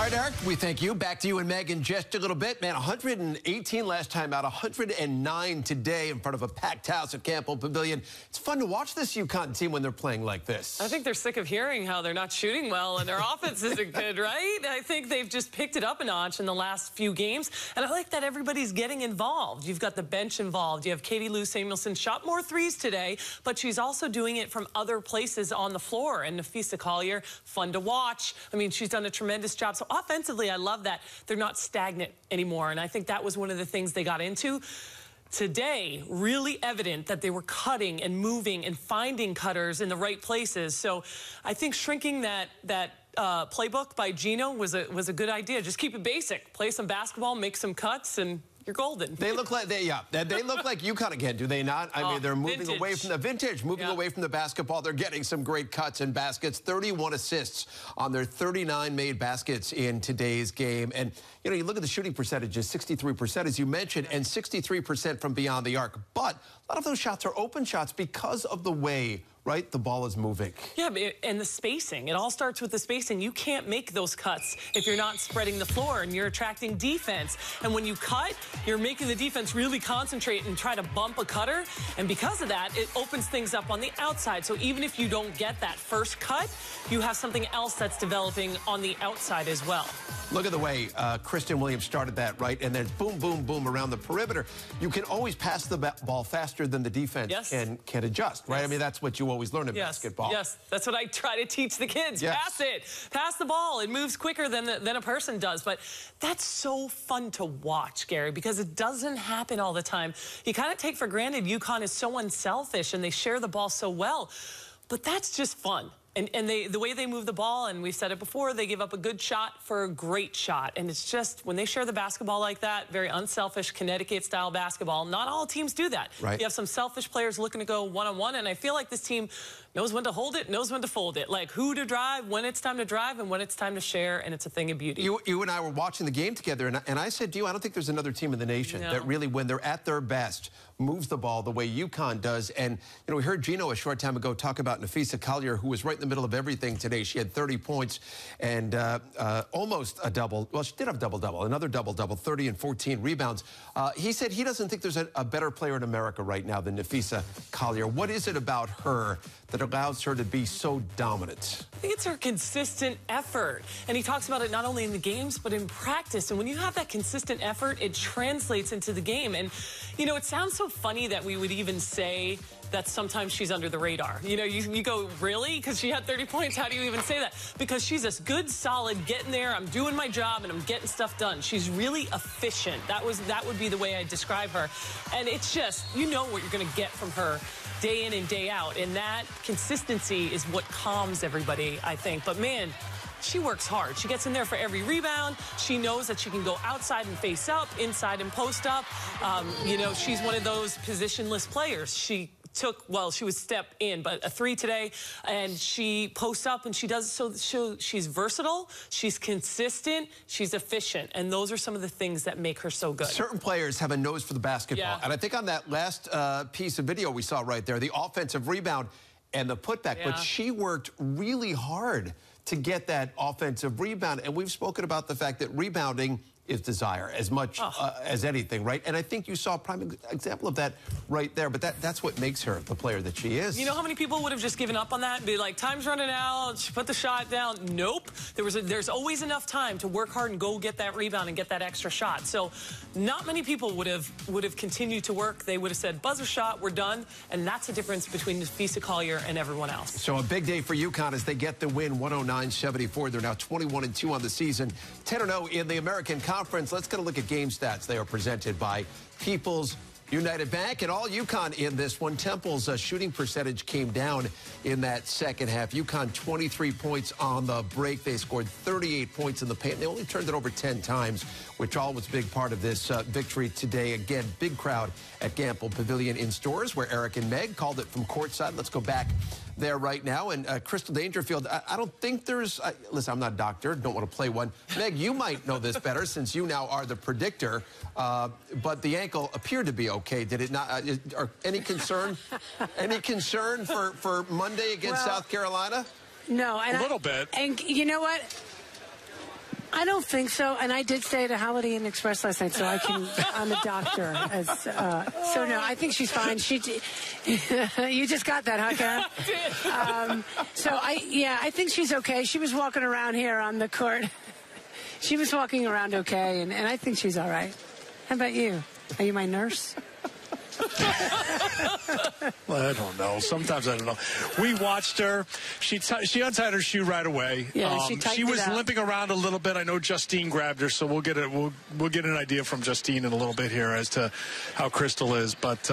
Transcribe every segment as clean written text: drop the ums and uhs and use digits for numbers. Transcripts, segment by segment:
All right, Eric, we thank you. Back to you and Meg in just a little bit. Man, 118 last time out, 109 today in front of a packed house at Campbell Pavilion. It's fun to watch this UConn team when they're playing like this. I think they're sick of hearing how they're not shooting well and their offense isn't good, right? I think they've just picked it up a notch in the last few games. And I like that everybody's getting involved. You've got the bench involved. You have Katie Lou Samuelson shot more threes today, but she's also doing it from other places on the floor. And Nafisa Collier, fun to watch. I mean, she's done a tremendous job. So offensively, I love that they're not stagnant anymore. And I think that was one of the things they got into. Today, really evident that they were cutting and moving and finding cutters in the right places. So I think shrinking that playbook by Gino was a good idea. Just keep it basic. Play some basketball, make some cuts, and you're golden. They look like they look like UConn again, do they not? I mean, they're moving away from the vintage, moving away from the basketball. They're getting some great cuts and baskets. 31 assists on their 39 made baskets in today's game. And you know, you look at the shooting percentages, 63% as you mentioned, and 63% from beyond the arc. But a lot of those shots are open shots because of the way, right, the ball is moving. Yeah, and the spacing. It all starts with the spacing. You can't make those cuts if you're not spreading the floor and you're attracting defense. And when you cut, you're making the defense really concentrate and try to bump a cutter. And because of that, it opens things up on the outside. So even if you don't get that first cut, you have something else that's developing on the outside as well. Look at the way Kristen Williams started that, right? And then boom, boom, boom around the perimeter. You can always pass the ball faster than the defense can adjust, right? I mean, that's what you always learn in basketball. Yes, that's what I try to teach the kids. Pass it. Pass the ball. It moves quicker than a person does. But that's so fun to watch, Gary, because it doesn't happen all the time. You kind of take for granted UConn is so unselfish and they share the ball so well. But that's just fun. And the way they move the ball, and we've said it before, they give up a good shot for a great shot. And it's just, when they share the basketball like that, very unselfish Connecticut-style basketball, not all teams do that. Right. You have some selfish players looking to go one-on-one, and I feel like this team knows when to hold it, knows when to fold it. Like who to drive, when it's time to drive, and when it's time to share, and it's a thing of beauty. You and I were watching the game together, and I said to you, I don't think there's another team in the nation that really, when they're at their best, moves the ball the way UConn does. And, you know, we heard Gino a short time ago talk about Nafisa Collier, who was right in the middle of everything today. She had 30 points and almost a double. Well, she did have double-double, another double-double, 30 and 14 rebounds. He said he doesn't think there's a better player in America right now than Nafisa Collier. What is it about her that allows her to be so dominant? I think it's her consistent effort. And he talks about it not only in the games, but in practice. And when you have that consistent effort, it translates into the game. And, you know, it sounds so funny that we would even say that sometimes she's under the radar. You know, you go, really? Because she had 30 points. How do you even say that? Because she's a good, solid, getting there, I'm doing my job, and I'm getting stuff done. She's really efficient. That would be the way I describe her. And it's just, you know what you're going to get from her day in and day out. And that consistency is what calms everybody, I think. But, man, she works hard. She gets in there for every rebound. She knows that she can go outside and face up, inside and post up. You know, she's one of those positionless players. She was step in, but a three today, and she posts up and she does so she's versatile, she's consistent, she's efficient, and those are some of the things that make her so good. Certain players have a nose for the basketball, and I think on that last piece of video we saw right there, the offensive rebound and the putback, but she worked really hard to get that offensive rebound, and we've spoken about the fact that rebounding is desire as much as anything, right? And I think you saw a prime example of that right there, but that's what makes her the player that she is. You know how many people would have just given up on that and be like, time's running out, she put the shot down? Nope. There's always enough time to work hard and go get that rebound and get that extra shot. So not many people would have continued to work. They would have said, buzzer shot, we're done. And that's the difference between Nafisa Collier and everyone else. So a big day for UConn as they get the win, 109-74. They're now 21-2 on the season, 10-0 in the American Conference. Let's get a look at game stats. They are presented by People's United Bank, and all UConn in this one. Temple's shooting percentage came down in that second half. UConn 23 points on the break. They scored 38 points in the paint. They only turned it over 10 times, which all was a big part of this victory today. Again, big crowd at Campbell Pavilion in stores where Eric and Meg called it from courtside. Let's go back there right now. And Crystal Dangerfield, I don't think there's, listen, I'm not a doctor, don't want to play one. Meg, you might know this better since you now are the predictor, but the ankle appeared to be okay. Did it not? Are any concern? Any concern for Monday against South Carolina? No. And a little bit. And you know what? I don't think so, and I did stay at a Holiday Inn Express last night, so I'm a doctor. So no, I think she's fine. You just got that, huh, Karen? I think she's okay. She was walking around here on the court. She was walking around okay, and I think she's all right. How about you? Are you my nurse? Well, I don't know. Sometimes I don't know. We watched her. She untied her shoe right away. Yeah, she was limping around a little bit. I know Justine grabbed her, so we'll get an idea from Justine in a little bit here as to how Crystal is. But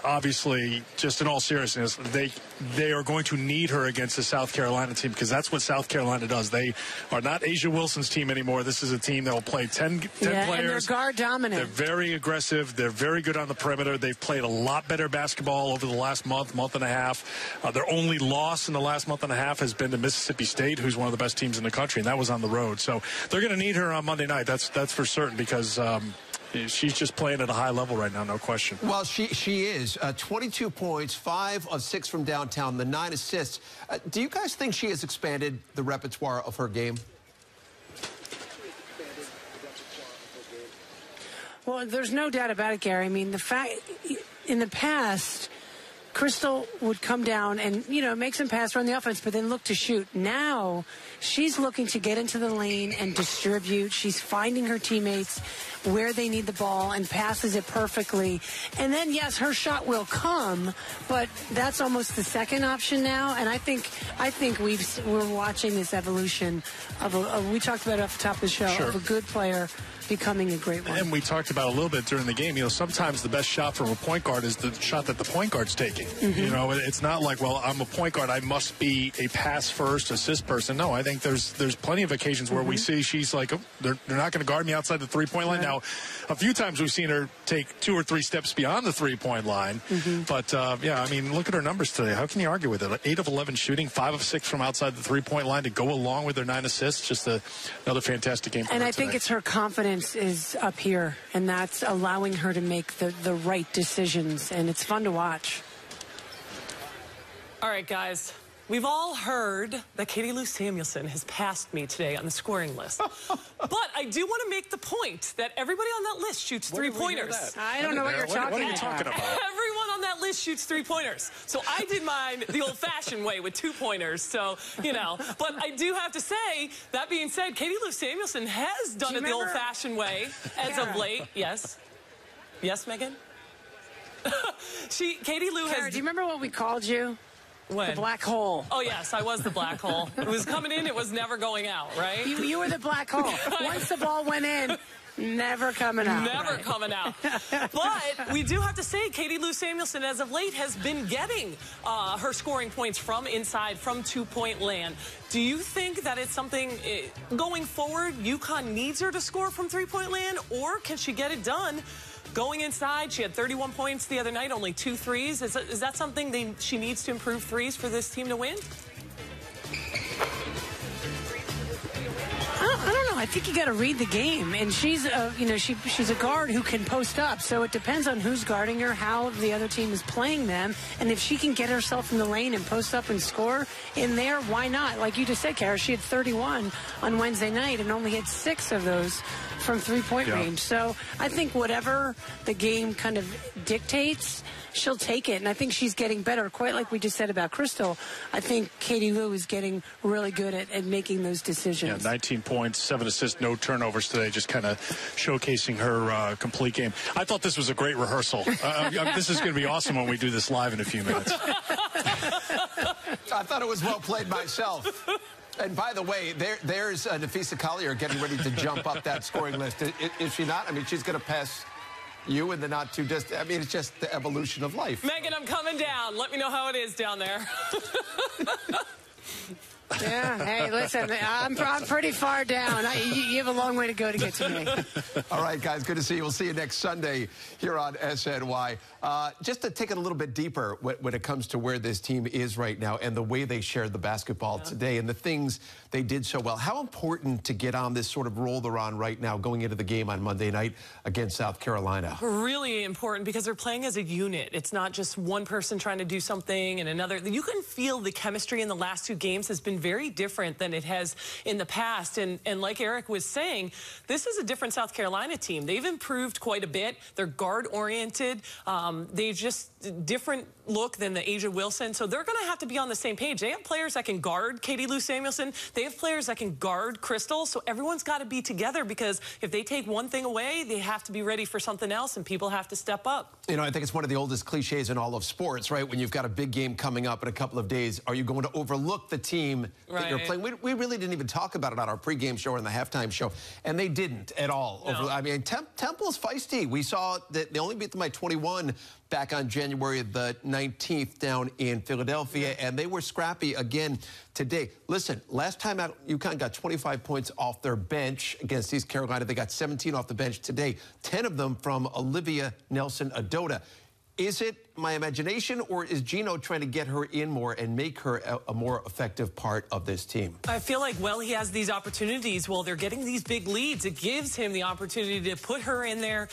obviously, just in all seriousness, they are going to need her against the South Carolina team because that's what South Carolina does. They are not Asia Wilson's team anymore. This is a team that will play 10 players. And they're guard dominant. They're very aggressive. They're very good on the perimeter. They've played a lot better basketball over the last month and a half. Their only loss in the last month and a half has been to Mississippi State, who's one of the best teams in the country, and that was on the road. So they're going to need her on Monday night. That's for certain because she's just playing at a high level right now, no question. Well, she is. 22 points, 5 of 6 from downtown, the 9 assists. Do you guys think she has expanded the repertoire of her game? Well, there's no doubt about it, Gary. I mean, in the past, Crystal would come down and, make some pass run the offense, but then look to shoot. Now, she's looking to get into the lane and distribute. She's finding her teammates where they need the ball and passes it perfectly. And then, yes, her shot will come, but that's almost the second option now. And I think we're watching this evolution of we talked about it off the top of the show, sure, of a good player becoming a great one. And we talked about a little bit during the game, sometimes the best shot from a point guard is the shot that the point guard's taking. Mm-hmm. It's not like, well, I'm a point guard, I must be a pass first, assist person. No, I think there's plenty of occasions where we see she's like, oh, they're not going to guard me outside the three-point line. Right. Now, a few times we've seen her take 2 or 3 steps beyond the three-point line. Mm-hmm. But, look at her numbers today. How can you argue with it? 8 of 11 shooting, 5 of 6 from outside the three-point line to go along with her 9 assists. Just another fantastic game for her And I today. think it's her confidence is up here, and that's allowing her to make the right decisions, and it's fun to watch. All right, guys. We've all heard that Katie Lou Samuelson has passed me today on the scoring list. But I do want to make the point that everybody on that list shoots three-pointers. I don't know what you're talking about. Everyone on that list shoots three-pointers. So I did mine the old-fashioned way with 2-pointers. So, But I do have to say, that being said, Katie Lou Samuelson has done it the old-fashioned way as of late. Yes. Yes, Megan? Katie Lou has... Do you remember what we called you? When? The black hole. Oh, yes, I was the black hole. It was coming in, it was never going out, right? You were the black hole. Once the ball went in, never coming out. Never coming out. But we do have to say, Katie Lou Samuelson, as of late, has been getting her scoring points from inside, from two-point land. Do you think that it's something, going forward, UConn needs her to score from three-point land, or can she get it done going inside? She had 31 points the other night, only 2 threes. Is that something she needs to improve threes for this team to win? I don't know. I think you got to read the game, and she's a guard who can post up. So it depends on who's guarding her, how the other team is playing them, and if she can get herself in the lane and post up and score in there, why not? Like you just said, Kara, she had 31 on Wednesday night and only had 6 of those from three-point range. So I think whatever the game kind of dictates, she'll take it. And I think she's getting better, quite like we just said about Crystal. I think Katie Lou is getting really good at making those decisions. Yeah, 19 points, 7 assists, no turnovers today, just kind of showcasing her complete game. I thought this was a great rehearsal. This is going to be awesome when we do this live in a few minutes. I thought it was well played myself. And by the way, there's Nafisa Collier getting ready to jump up that scoring list. Is she not? I mean, she's going to pass you in the not too distant. I mean, it's just the evolution of life. Megan, I'm coming down. Let me know how it is down there. Yeah, hey, listen, I'm pretty far down. You have a long way to go to get to me. All right, guys, good to see you. We'll see you next Sunday here on SNY. Just to take it a little bit deeper when it comes to where this team is right now and the way they shared the basketball today and the things they did so well. How important to get on this sort of roll they're on right now going into the game on Monday night against South Carolina? Really important because they're playing as a unit. It's not just one person trying to do something and another. You can feel the chemistry in the last 2 games has been been very different than it has in the past. And like Eric was saying, this is a different South Carolina team. They've improved quite a bit. They're guard-oriented. They just different look than the Asia Wilson. So they're going to have to be on the same page. They have players that can guard Katie Lou Samuelson. They have players that can guard Crystal. So everyone's got to be together, because if they take one thing away, they have to be ready for something else, and people have to step up. You know, I think it's one of the oldest cliches in all of sports, right? When you've got a big game coming up in a couple of days, are you going to overlook the team that you're playing? We really didn't even talk about it on our pregame show or in the halftime show, and they didn't at all. No. I mean, Temple's feisty. We saw that they only beat them by 21 back on January the 19th down in Philadelphia, and they were scrappy again today. Listen, last time out, UConn got 25 points off their bench against East Carolina. They got 17 off the bench today, 10 of them from Olivia Nelson-Adota. Is it my imagination, or is Gino trying to get her in more and make her a more effective part of this team? I feel like, well, he has these opportunities. Well, they're getting these big leads. It gives him the opportunity to put her in there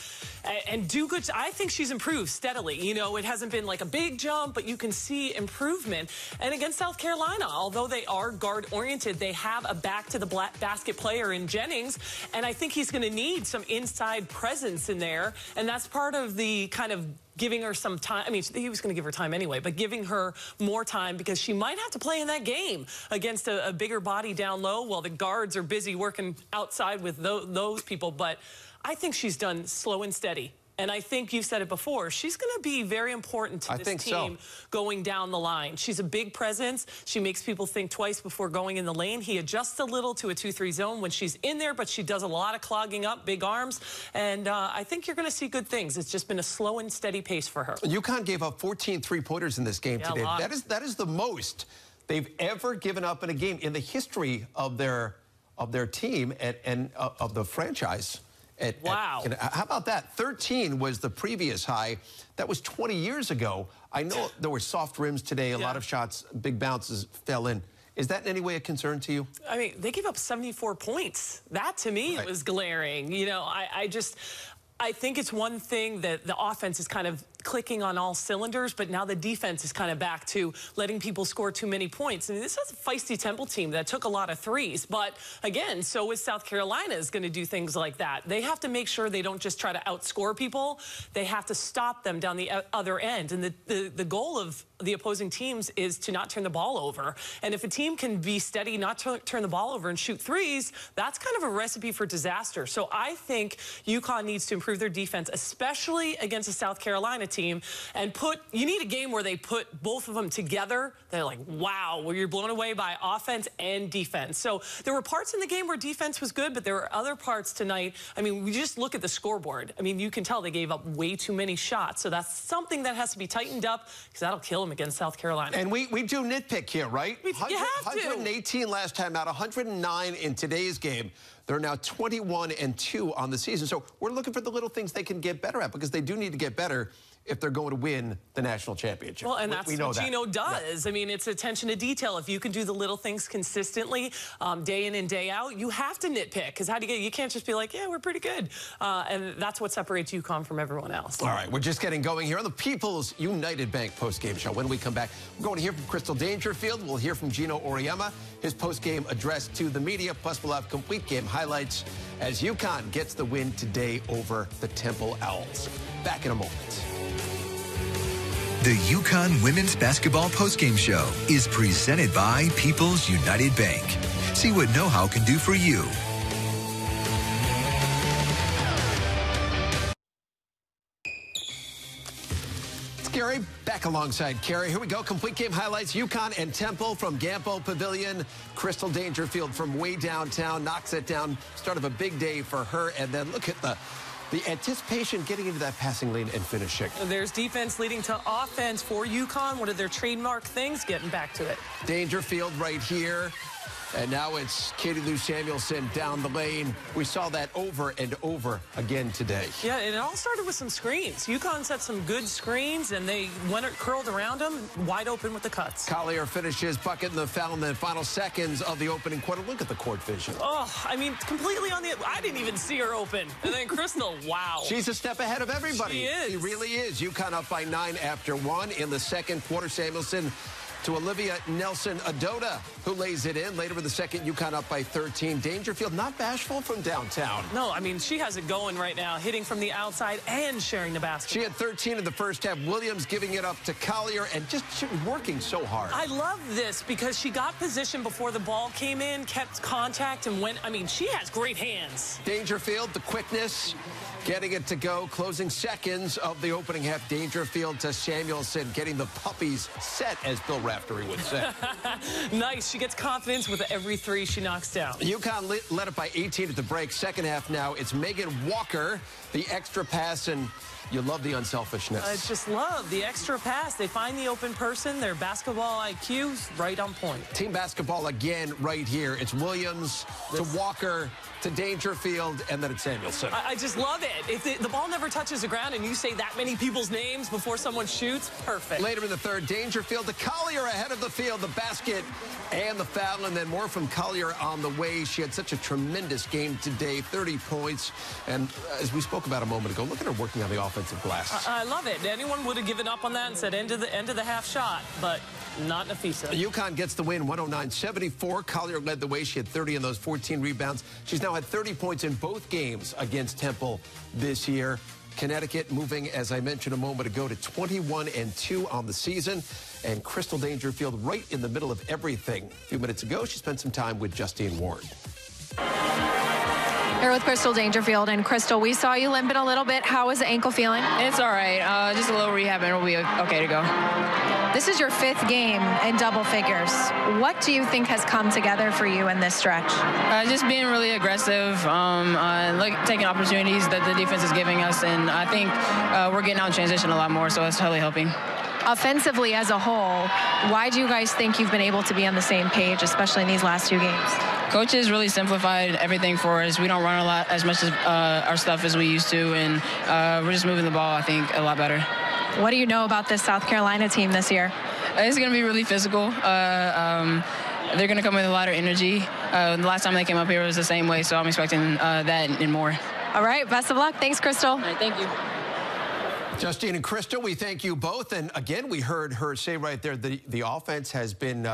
and do good. I think she's improved steadily. You know, it hasn't been like a big jump, but you can see improvement. And against South Carolina, although they are guard-oriented, they have a back-to-the-basket player in Jennings, and I think he's going to need some inside presence in there, and that's part of the kind of giving her some time. I mean, he was going to give her time anyway, but giving her more time, because she might have to play in that game against a bigger body down low while the guards are busy working outside with those people. But I think she's done slow and steady. And I think you've said it before, she's going to be very important to this team going down the line. She's a big presence. She makes people think twice before going in the lane. He adjusts a little to a 2-3 zone when she's in there, but she does a lot of clogging up, big arms. And I think you're going to see good things. It's just been a slow and steady pace for her. UConn gave up 14 three-pointers in this game today. That is the most they've ever given up in a game in the history of their team and of the franchise. Wow. How about that? 13 was the previous high. That was 20 years ago. I know there were soft rims today. A lot of shots, big bounces fell in. Is that in any way a concern to you? I mean, they gave up 74 points. That, to me, was glaring. You know, I think it's one thing that the offense is kind of clicking on all cylinders, but now the defense is kind of back to letting people score too many points. I mean, this is a feisty Temple team that took a lot of threes, but again, so is South Carolina is going to do things like that. They have to make sure they don't just try to outscore people. They have to stop them down the other end, and the goal of the opposing teams is to not turn the ball over. And if a team can be steady, not turn the ball over and shoot threes, that's kind of a recipe for disaster. So I think UConn needs to improve their defense, especially against a South Carolina team, and you need a game where they put both of them together. They're like, wow, where you're blown away by offense and defense. So there were parts in the game where defense was good, but there were other parts tonight. I mean, we just look at the scoreboard. I mean, you can tell they gave up way too many shots. So that's something that has to be tightened up, because that'll kill them against South Carolina. And we do nitpick here, right? You have to. 118 last time out, 109 in today's game. They're now 21-2 on the season. So we're looking for the little things they can get better at, because they do need to get better if they're going to win the national championship. Well, and that's what Gino does. Yeah. I mean, it's attention to detail. If you can do the little things consistently, day in and day out, you have to nitpick. Because how do you can't just be like, yeah, we're pretty good. And that's what separates UConn from everyone else. All right, we're just getting going here on the People's United Bank postgame show. When we come back, we're going to hear from Crystal Dangerfield. We'll hear from Gino Auriemma, his postgame address to the media. Plus, we'll have complete game highlights as UConn gets the win today over the Temple Owls. Back in a moment. The UConn Women's Basketball Postgame Show is presented by People's United Bank. See what know-how can do for you. It's Gary back alongside Carrie. Here we go. Complete game highlights. UConn and Temple from Gampo Pavilion. Crystal Dangerfield from way downtown knocks it down. Start of a big day for her. And then look at the anticipation getting into that passing lane and finishing. There's defense leading to offense for UConn. One of their trademark things, getting back to it. Dangerfield right here. And now it's Katie Lou Samuelson down the lane. We saw that over and over again today. Yeah, and it all started with some screens. UConn set some good screens, and they curled around them, wide open with the cuts. Collier finishes, bucket in the foul in the final seconds of the opening quarter. Look at the court vision. Oh, I mean, completely on the... I didn't even see her open. And then Crystal, wow. She's a step ahead of everybody. She is. She really is. UConn up by 9 after 1 in the second quarter. Samuelson to Olivia Nelson-Adota, who lays it in. Later in the second, UConn up by 13. Dangerfield not bashful from downtown. No, I mean, she has it going right now, hitting from the outside and sharing the basket. She had 13 in the first half. Williams giving it up to Collier and just working so hard. I love this because she got position before the ball came in, kept contact, and went. I mean, she has great hands. Dangerfield, the quickness, getting it to go. Closing seconds of the opening half. Dangerfield to Samuelson, getting the puppies set, as Bill Raftery would say. Nice. She gets confidence with every three she knocks down. UConn led it by 18 at the break. Second half now, it's Megan Walker, the extra pass, and you love the unselfishness. I just love the extra pass. They find the open person. Their basketball IQ's right on point. Team basketball again right here. It's Williams to Walker to Dangerfield, and then it's Samuelson. I just love it. If the ball never touches the ground and you say that many people's names before someone shoots, perfect. Later in the third, Dangerfield to Collier ahead of the field, the basket and the foul, and then more from Collier on the way. She had such a tremendous game today, 30 points. And as we spoke about a moment ago, look at her working on the offensive glass. I love it. Anyone would have given up on that and said end of the half shot, but not Nafisa. UConn gets the win, 109-74. Collier led the way. She had 30 in those 14 rebounds. She's now had 30 points in both games against Temple this year. Connecticut moving, as I mentioned a moment ago, to 21-2 on the season. And Crystal Dangerfield right in the middle of everything. A few minutes ago, she spent some time with Justine Ward. Here with Crystal Dangerfield. And Crystal, we saw you limping a little bit. How is the ankle feeling? It's all right. Just a little rehab and it'll be okay to go. This is your 5th game in double figures. What do you think has come together for you in this stretch? Just being really aggressive, taking opportunities that the defense is giving us, and I think we're getting out in transition a lot more, so it's totally helping. Offensively as a whole, why do you guys think you've been able to be on the same page, especially in these last 2 games? Coach has really simplified everything for us. We don't run a lot as much as our stuff as we used to, and we're just moving the ball, I think, a lot better. What do you know about this South Carolina team this year? It's going to be really physical. They're going to come with a lot of energy. The last time they came up here was the same way, so I'm expecting that and more. All right, best of luck. Thanks, Crystal. All right, thank you. Justine and Crystal, we thank you both. And again, we heard her say right there that the offense has been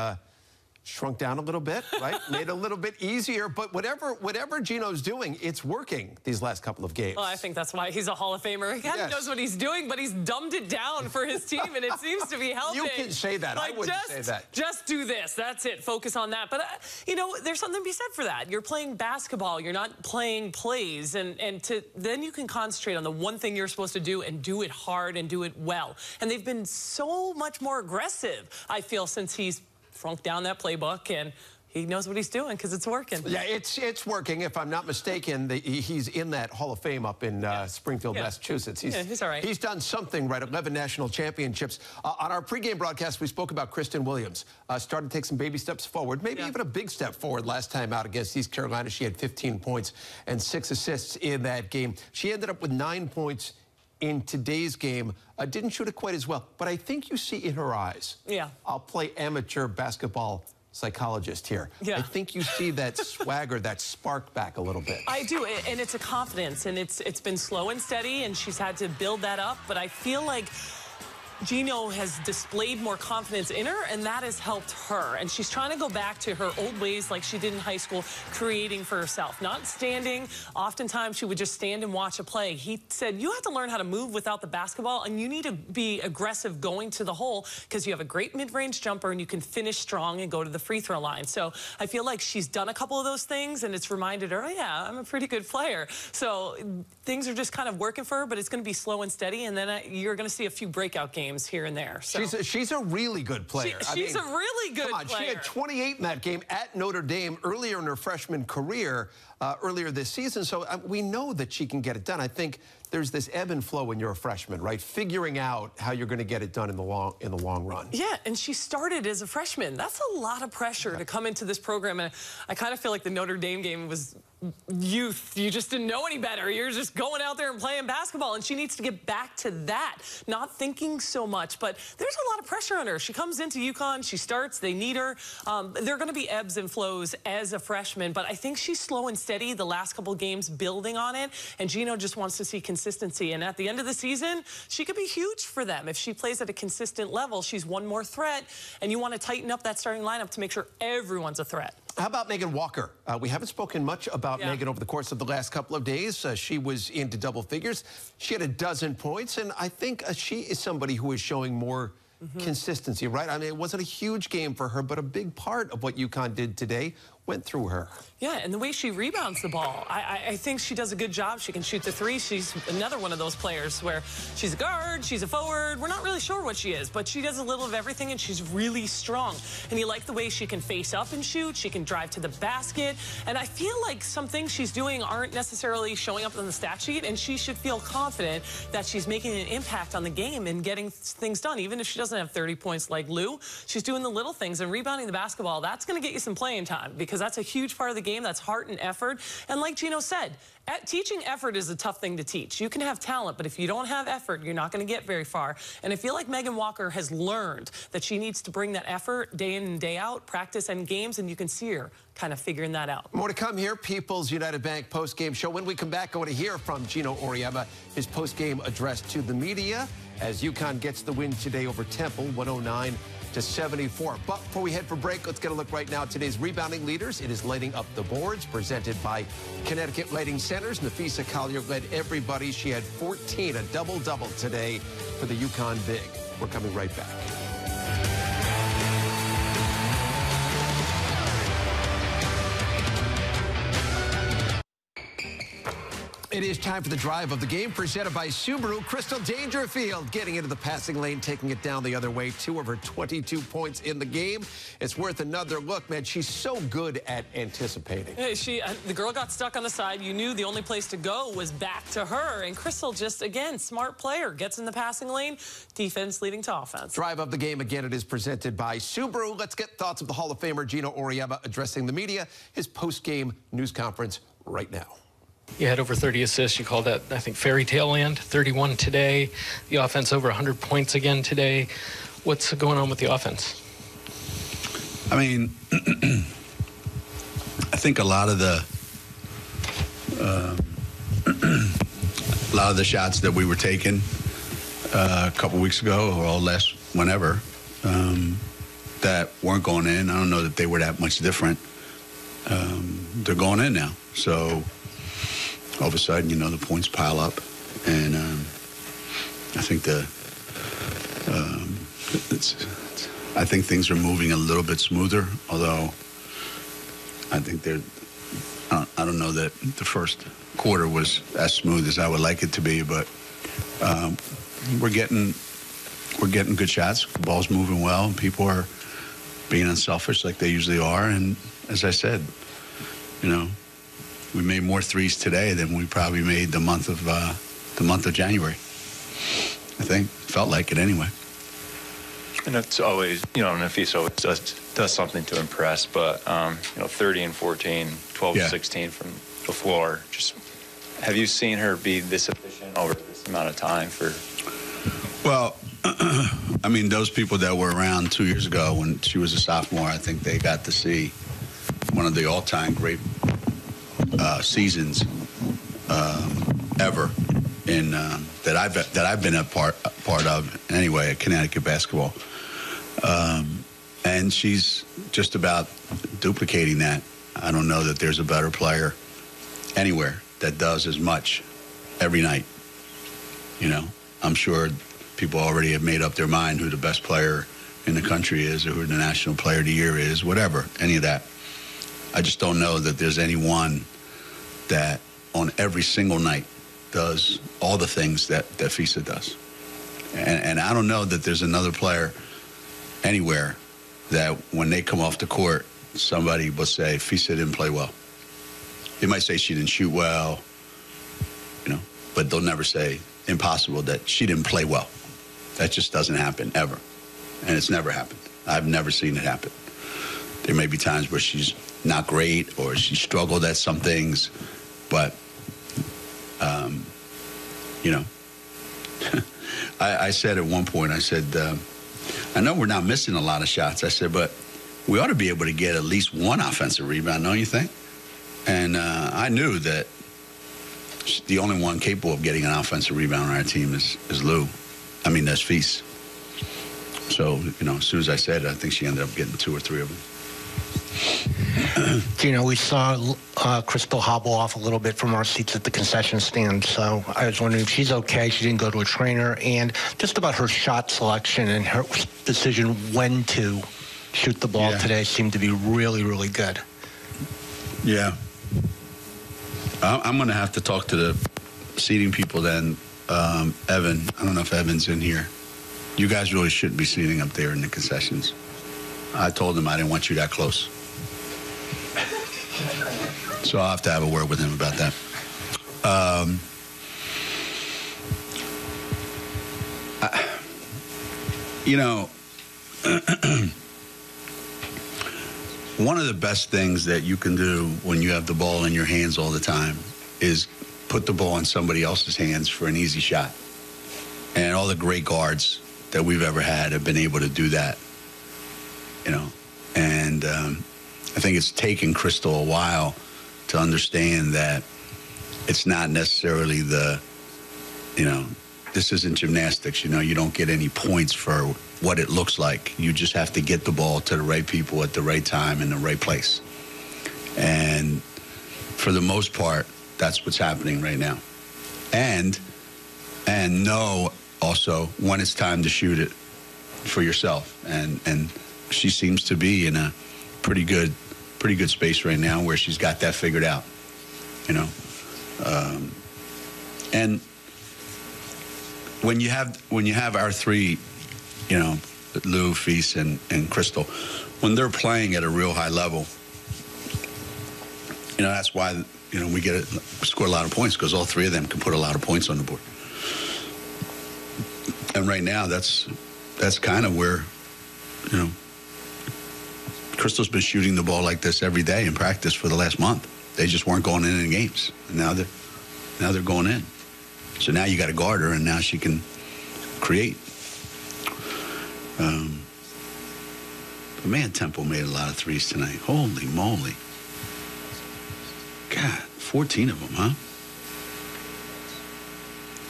shrunk down a little bit, right? Made a little bit easier. But whatever Gino's doing, it's working these last couple of games. Well, I think that's why he's a Hall of Famer. He kind of knows what he's doing, but he's dumbed it down for his team, and it seems to be helping. You can say that. Like, I wouldn't say that. Just do this. That's it. Focus on that. But, you know, there's something to be said for that. You're playing basketball. You're not playing plays. And then you can concentrate on the one thing you're supposed to do and do it hard and do it well. And they've been so much more aggressive, I feel, since he's shrunk down that playbook, and he knows what he's doing because it's working. Yeah, it's working. If I'm not mistaken, he's in that Hall of Fame up in Springfield, Massachusetts. He's all right. He's done something right. 11 national championships. On our pregame broadcast, we spoke about Kristen Williams. Started to take some baby steps forward, maybe even a big step forward last time out against East Carolina. She had 15 points and 6 assists in that game. She ended up with 9 points in today's game. Didn't shoot it quite as well, but I think you see in her eyes. Yeah. I'll play amateur basketball psychologist here. Yeah. I think you see that swagger, that spark back a little bit. I do, and it's a confidence, and it's been slow and steady, and she's had to build that up, but I feel like Gino has displayed more confidence in her, and that has helped her. And she's trying to go back to her old ways like she did in high school, creating for herself, not standing. Oftentimes, she would just stand and watch a play. He said, you have to learn how to move without the basketball, and you need to be aggressive going to the hole because you have a great mid-range jumper, and you can finish strong and go to the free throw line. So I feel like she's done a couple of those things, and it's reminded her, oh, yeah, I'm a pretty good player. So things are just kind of working for her, but it's going to be slow and steady, and then you're going to see a few breakout games here and there. So. She's a really good player. She's a really good player. She had 28 in that game at Notre Dame earlier in her freshman career, earlier this season. So we know that she can get it done. I think there's this ebb and flow when you're a freshman, right? Figuring out how you're going to get it done in the long run. Yeah, and she started as a freshman. That's a lot of pressure to come into this program. And I kind of feel like the Notre Dame game was youth. You just didn't know any better. You're just going out there and playing basketball, and she needs to get back to that, not thinking so much. But there's a lot of pressure on her. She comes into UConn, she starts, they need her. There are going to be ebbs and flows as a freshman, but I think she's slow and steady the last couple games, building on it, and Gino just wants to see consistency. And at the end of the season, she could be huge for them. If she plays at a consistent level, she's one more threat, and you want to tighten up that starting lineup to make sure everyone's a threat. How about Megan Walker? We haven't spoken much about Megan over the course of the last couple of days. She was into double figures. She had a dozen points, and I think she is somebody who is showing more consistency, right? I mean, it wasn't a huge game for her, but a big part of what UConn did today went through her. Yeah, and the way she rebounds the ball, I think she does a good job. She can shoot the three. She's another one of those players where she's a guard, she's a forward. We're not really sure what she is, but she does a little of everything, and she's really strong. And you like the way she can face up and shoot. She can drive to the basket. And I feel like some things she's doing aren't necessarily showing up on the stat sheet, and she should feel confident that she's making an impact on the game and getting things done. Even if she doesn't have 30 points like Lou, she's doing the little things, and rebounding the basketball, that's going to get you some playing time, because that's a huge part of the game. That's heart and effort. And like Gino said, teaching effort is a tough thing to teach. You can have talent, but if you don't have effort, you're not going to get very far. And I feel like Megan Walker has learned that she needs to bring that effort day in and day out, practice and games, and you can see her kind of figuring that out. More to come here. People's United Bank post-game show. When we come back, I want to hear from Gino Auriemma, his post-game address to the media as UConn gets the win today over Temple, 109-74. But before we head for break, let's get a look right now at today's rebounding leaders. It is lighting up the boards, presented by Connecticut Lighting Centers. Nafisa Collier led everybody. She had 14, a double-double today for the UConn Big. We're coming right back. It is time for the drive of the game, presented by Subaru. Crystal Dangerfield getting into the passing lane, taking it down the other way. 2 of her 22 points in the game. It's worth another look, man. She's so good at anticipating. Hey, the girl got stuck on the side. You knew the only place to go was back to her. And Crystal just, again, smart player. Gets in the passing lane. Defense leading to offense. Drive of the game, again, it is presented by Subaru. Let's get thoughts of the Hall of Famer Gino Auriemma addressing the media. His post-game news conference right now. You had over 30 assists. You called that, I think, fairy tale land. 31 today. The offense over 100 points again today. What's going on with the offense? I mean, I think a lot of the shots that we were taking a couple weeks ago or less, whenever, that weren't going in. I don't know that they were that much different. They're going in now. So all of a sudden, you know, the points pile up, and I think I think things are moving a little bit smoother. Although I think I don't know that the first quarter was as smooth as I would like it to be, but we're getting good shots. The ball's moving well. People are being unselfish like they usually are, and as I said, you know, we made more threes today than we probably made the month of January. I think felt like it anyway. And it's always, you know, Nafisa always does something to impress, but you know, 30 and 14, 12 and 16 from the floor. Just have you seen her be this efficient over this amount of time for? Well, I mean, those people that were around 2 years ago when she was a sophomore, I think they got to see one of the all-time great seasons ever in that I've been a part of anyway at Connecticut basketball, and she's just about duplicating that. I don't know that there's a better player anywhere that does as much every night. You know, I'm sure people already have made up their mind who the best player in the country is, or who the National Player of the Year is, whatever, any of that. I just don't know that there's anyone that on every single night does all the things that Fisa does. And I don't know that there's another player anywhere that when they come off the court, somebody will say, Fisa didn't play well. They might say she didn't shoot well, you know, but they'll never say impossible that she didn't play well. That just doesn't happen ever. And it's never happened. I've never seen it happen. There may be times where she's not great or she struggled at some things, but, you know, I said at one point, I said, I know we're not missing a lot of shots. I said, but we ought to be able to get at least one offensive rebound, don't you think? And I knew that the only one capable of getting an offensive rebound on our team is Lou. I mean, that's Feast. So, you know, as soon as I said it, I think she ended up getting 2 or 3 of them. Gina, we saw Crystal hobble off a little bit from our seats at the concession stand, so I was wondering if she's okay. She didn't go to a trainer, and just about her shot selection and her decision when to shoot the ball today seemed to be really, really good. Yeah. I'm going to have to talk to the seating people then. Evan, I don't know if Evan's in here. You guys really shouldn't be seating up there in the concessions. I told him I didn't want you that close. So I'll have to have a word with him about that. You know, one of the best things that you can do when you have the ball in your hands all the time is put the ball in somebody else's hands for an easy shot. And all the great guards that we've ever had have been able to do that, you know. And I think it's taken Crystal a while to understand that it's not necessarily the, you know, this isn't gymnastics, you know. You don't get any points for what it looks like. You just have to get the ball to the right people at the right time in the right place. And for the most part, that's what's happening right now. And know also when it's time to shoot it for yourself. And she seems to be in a pretty good space right now where she's got that figured out, you know. And when you have our three, you know, Lou, Feast, and Crystal, when they're playing at a real high level, you know, that's why, you know, we score a lot of points, because all three of them can put a lot of points on the board. And right now, that's kind of where, you know, Crystal's been shooting the ball like this every day in practice for the last month. They just weren't going in games, and now they're going in. So now you got to guard her, and now she can create. But man, Temple made a lot of threes tonight. Holy moly. God, 14 of them, huh?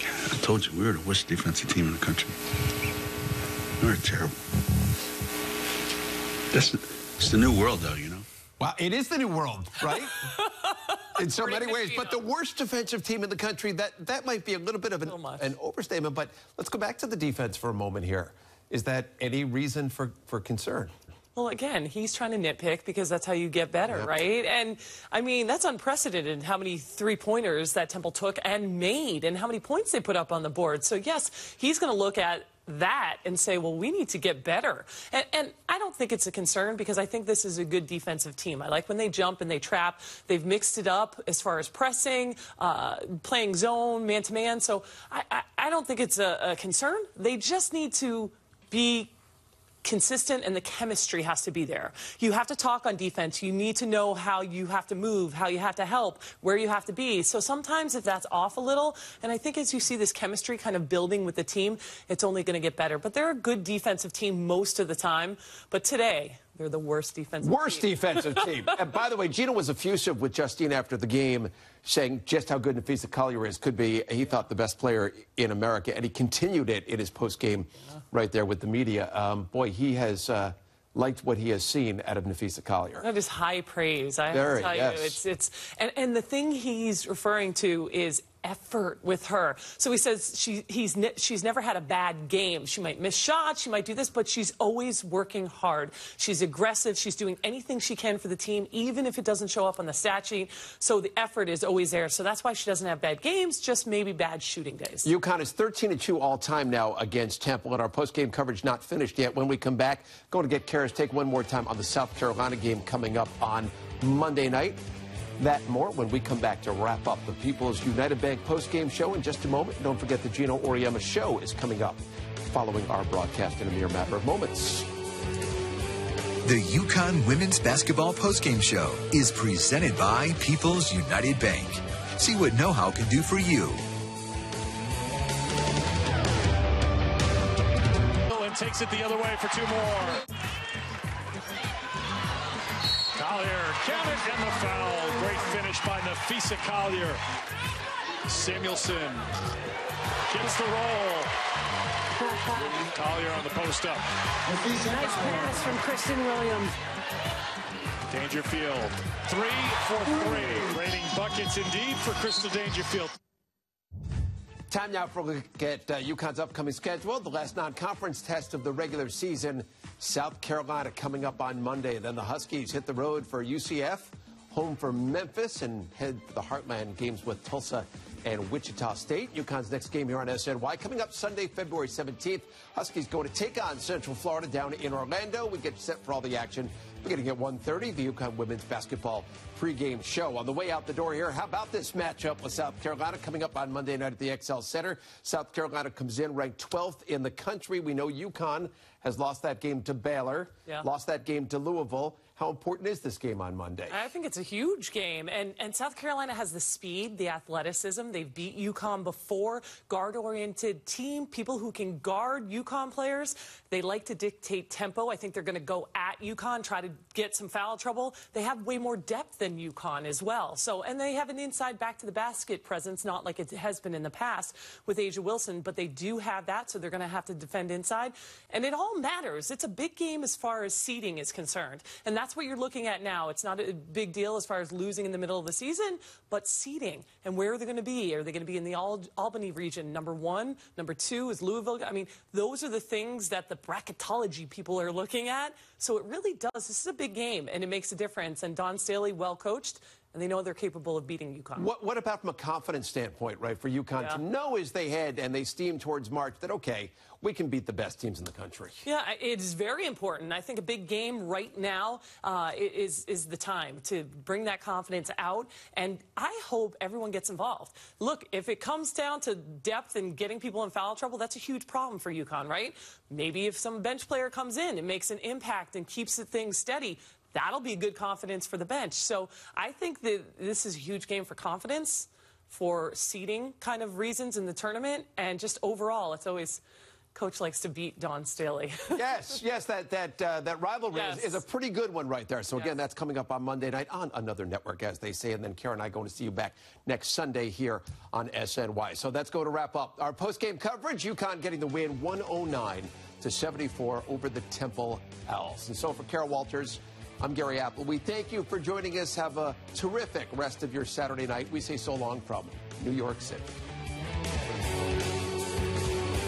God, I told you, we were the worst defensive team in the country. We were terrible. It's the new world, though, you know? Well, it is the new world, right? In so many ways. But the worst defensive team in the country, that might be a little bit of an overstatement. But let's go back to the defense for a moment here. Is that any reason for concern? Well, again, he's trying to nitpick because that's how you get better, right? And, I mean, that's unprecedented how many three-pointers that Temple took and made and how many points they put up on the board. So, yes, he's going to look at that and say, well, we need to get better. And I don't think it's a concern because I think this is a good defensive team. I like when they jump and they trap. They've mixed it up as far as pressing, playing zone, man-to-man. So I don't think it's a concern. They just need to be consistent, and the chemistry has to be there. You have to talk on defense. You need to know how you have to move, how you have to help, where you have to be. So sometimes if that's off a little, and I think as you see this chemistry kind of building with the team, it's only going to get better. But they're a good defensive team most of the time. But today, they're the worst defensive team. And by the way, Gino was effusive with Justine after the game, saying just how good Nafisa Collier is. Could be, he thought, the best player in America. And he continued it in his post-game right there with the media. Boy, he has liked what he has seen out of Nafisa Collier. That is high praise, I have to tell you. And the thing he's referring to is effort with her. So he says she's never had a bad game. She might miss shots, she might do this, but she's always working hard. She's aggressive. She's doing anything she can for the team, even if it doesn't show up on the stat sheet. So the effort is always there. So that's why she doesn't have bad games, just maybe bad shooting days. UConn is 13-2 all-time now against Temple, and our post-game coverage not finished yet. When we come back, going to get Kara's take one more time on the South Carolina game coming up on Monday night. That and more when we come back to wrap up the People's United Bank post-game show in just a moment. Don't forget the Gino Auriemma show is coming up following our broadcast in a mere matter of moments. The UConn Women's Basketball Postgame Show is presented by People's United Bank. See what know-how can do for you. And takes it the other way for 2 more. Collier, count it, and the foul. Great finish by Nafisa Collier. Samuelson gets the roll. Collier on the post up. Nice pass from Kristen Williams. Dangerfield, 3 for 3. Raining buckets indeed for Crystal Dangerfield. Time now for a look at UConn's upcoming schedule. The last non-conference test of the regular season. South Carolina coming up on Monday. Then the Huskies hit the road for UCF, home for Memphis, and head for the Heartland games with Tulsa and Wichita State. UConn's next game here on SNY coming up Sunday, February 17th. Huskies going to take on Central Florida down in Orlando. We get set for all the action beginning at 1:30, the UConn women's basketball pregame show. On the way out the door here, how about this matchup with South Carolina coming up on Monday night at the XL Center? South Carolina comes in ranked 12th in the country. We know UConn has lost that game to Baylor, lost that game to Louisville. How important is this game on Monday? I think it's a huge game. And South Carolina has the speed, the athleticism. They've beat UConn before. Guard-oriented team, people who can guard UConn players. They like to dictate tempo. I think they're going to go at UConn, try to get some foul trouble. They have way more depth than UConn as well. And they have an inside back to the basket presence, not like it has been in the past with Asia Wilson, but they do have that, so they're going to have to defend inside. And it all matters. It's a big game as far as seeding is concerned. And that's what you're looking at now. It's not a big deal as far as losing in the middle of the season, but seeding. And where are they going to be? Are they going to be in the Albany region? Number 1, number 2 is Louisville. I mean, those are the things that the bracketology people are looking at. So it really does. This is a big game, and it makes a difference. And Don Staley, well coached, and they know they're capable of beating UConn. What about from a confidence standpoint, right, for UConn to know as they head and they steam towards March that, okay, we can beat the best teams in the country? Yeah, it is very important. I think a big game right now is the time to bring that confidence out, and I hope everyone gets involved. Look, if it comes down to depth and getting people in foul trouble, that's a huge problem for UConn, right? Maybe if some bench player comes in and makes an impact and keeps the thing steady, that'll be good confidence for the bench. So I think that this is a huge game for confidence, for seeding kind of reasons in the tournament, and just overall, it's always Coach likes to beat Don Staley. Yes, that rivalry is a pretty good one right there. So again, that's coming up on Monday night on another network, as they say. And then Karen and I are going to see you back next Sunday here on SNY. So that's going to wrap up our post-game coverage. UConn getting the win 109-74 over the Temple Owls. And so for Carol Walters, I'm Gary Apple. We thank you for joining us. Have a terrific rest of your Saturday night. We say so long from New York City.